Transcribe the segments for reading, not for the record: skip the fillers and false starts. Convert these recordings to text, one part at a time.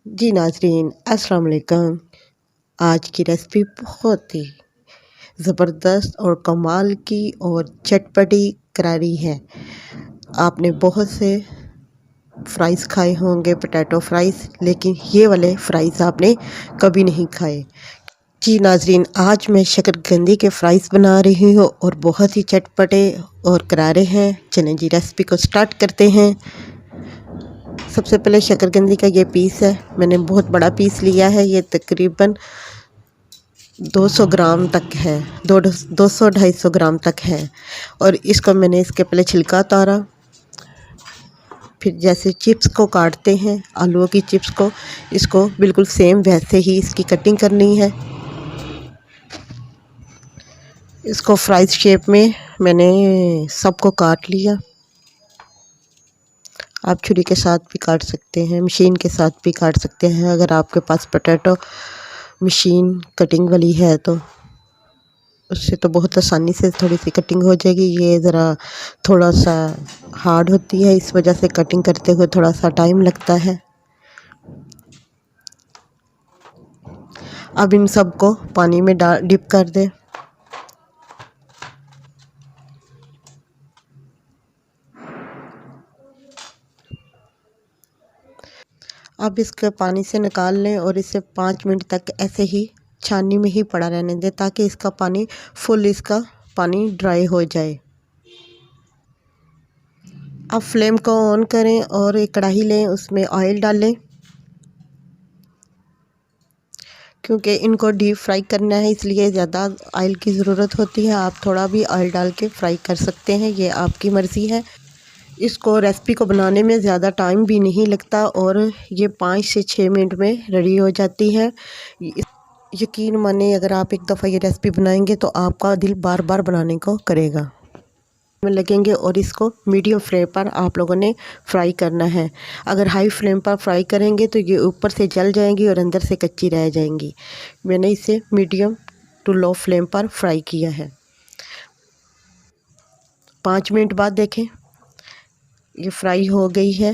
जी नाज़रीन अस्सलाम वालेकुम। आज की रेसिपी बहुत ही ज़बरदस्त और कमाल की और चटपटी करारी है। आपने बहुत से फ्राइज़ खाए होंगे, पोटैटो फ्राइज़, लेकिन ये वाले फ्राइज़ आपने कभी नहीं खाए। जी नाज़रीन, आज मैं शकरकंदी के फ्राइज़ बना रही हूँ और बहुत ही चटपटे और करारे हैं। चलें जी रेसिपी को स्टार्ट करते हैं। सबसे पहले शकरकंदी का ये पीस है, मैंने बहुत बड़ा पीस लिया है। ये तकरीबन 200 ग्राम तक है, 200-250 ग्राम तक है। और इसको मैंने इसके पहले छिलका उतारा। फिर जैसे चिप्स को काटते हैं, आलूओं की चिप्स को, इसको बिल्कुल सेम वैसे ही इसकी कटिंग करनी है। इसको फ्राइज शेप में मैंने सबको काट लिया। आप छुरी के साथ भी काट सकते हैं, मशीन के साथ भी काट सकते हैं। अगर आपके पास पोटैटो मशीन कटिंग वाली है तो उससे तो बहुत आसानी से थोड़ी सी कटिंग हो जाएगी। ये ज़रा थोड़ा सा हार्ड होती है, इस वजह से कटिंग करते हुए थोड़ा सा टाइम लगता है। अब इन सबको पानी में डिप कर दें। अब इसके पानी से निकाल लें और इसे 5 मिनट तक ऐसे ही छाननी में ही पड़ा रहने दें, ताकि इसका पानी ड्राई हो जाए। अब फ्लेम को ऑन करें और एक कढ़ाई लें, उसमें ऑयल डालें। क्योंकि इनको डीप फ्राई करना है, इसलिए ज़्यादा ऑयल की ज़रूरत होती है। आप थोड़ा भी ऑयल डाल के फ्राई कर सकते हैं, ये आपकी मर्ज़ी है। इसको रेसिपी को बनाने में ज़्यादा टाइम भी नहीं लगता और ये 5 से 6 मिनट में रेडी हो जाती है। यकीन माने, अगर आप एक दफ़ा ये रेसिपी बनाएंगे तो आपका दिल बार बार बनाने को करेगा में लगेंगे। और इसको मीडियम फ्लेम पर आप लोगों ने फ्राई करना है। अगर हाई फ्लेम पर फ्राई करेंगे तो ये ऊपर से जल जाएंगी और अंदर से कच्ची रह जाएंगी। मैंने इसे मीडियम टू लो फ्लेम पर फ्राई किया है। 5 मिनट बाद देखें, ये फ्राई हो गई है।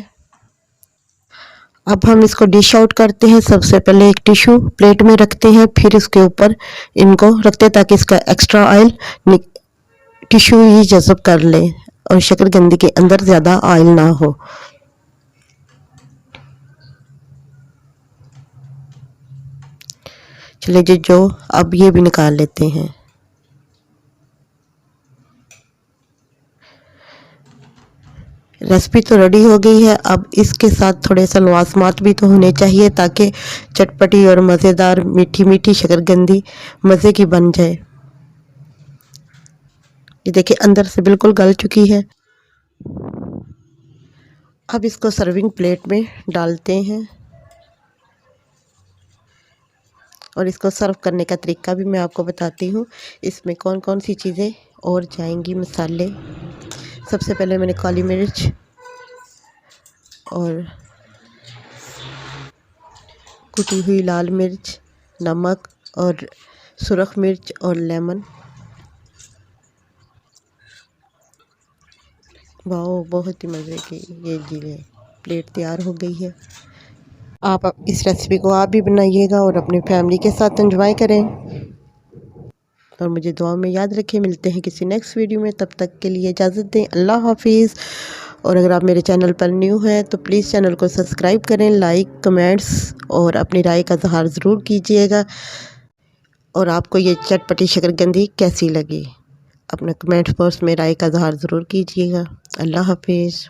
अब हम इसको डिश आउट करते हैं। सबसे पहले एक टिश्यू प्लेट में रखते हैं, फिर इसके ऊपर इनको रखते हैं ताकि इसका एक्स्ट्रा ऑयल टिश्यू ही जज़ब कर ले और शकरकंदी के अंदर ज़्यादा ऑयल ना हो। चलिए जी, जो अब ये भी निकाल लेते हैं। रेसिपी तो रेडी हो गई है। अब इसके साथ थोड़े से लवासमात भी तो होने चाहिए, ताकि चटपटी और मज़ेदार मीठी मीठी शकरकंदी मज़े की बन जाए। ये देखिए, अंदर से बिल्कुल गल चुकी है। अब इसको सर्विंग प्लेट में डालते हैं और इसको सर्व करने का तरीका भी मैं आपको बताती हूँ। इसमें कौन कौन सी चीज़ें और जाएंगी मसाले। सबसे पहले मैंने काली मिर्च और कुटी हुई लाल मिर्च, नमक और सुरख मिर्च और लेमन। वाह, बहुत ही मज़े की ये चीज़ें प्लेट तैयार हो गई है। आप इस रेसिपी को आप भी बनाइएगा और अपनी फैमिली के साथ एंजॉय करें और मुझे दुआ में याद रखें। मिलते हैं किसी नेक्स्ट वीडियो में, तब तक के लिए इजाज़त दें। अल्लाह हाफिज़। और अगर आप मेरे चैनल पर न्यू हैं तो प्लीज़ चैनल को सब्सक्राइब करें, लाइक, कमेंट्स और अपनी राय का इज़हार ज़रूर कीजिएगा। और आपको ये चटपटी शकरकंदी कैसी लगी, अपने कमेंट बॉक्स में राय का इज़हार ज़रूर कीजिएगा। अल्लाह हाफिज़।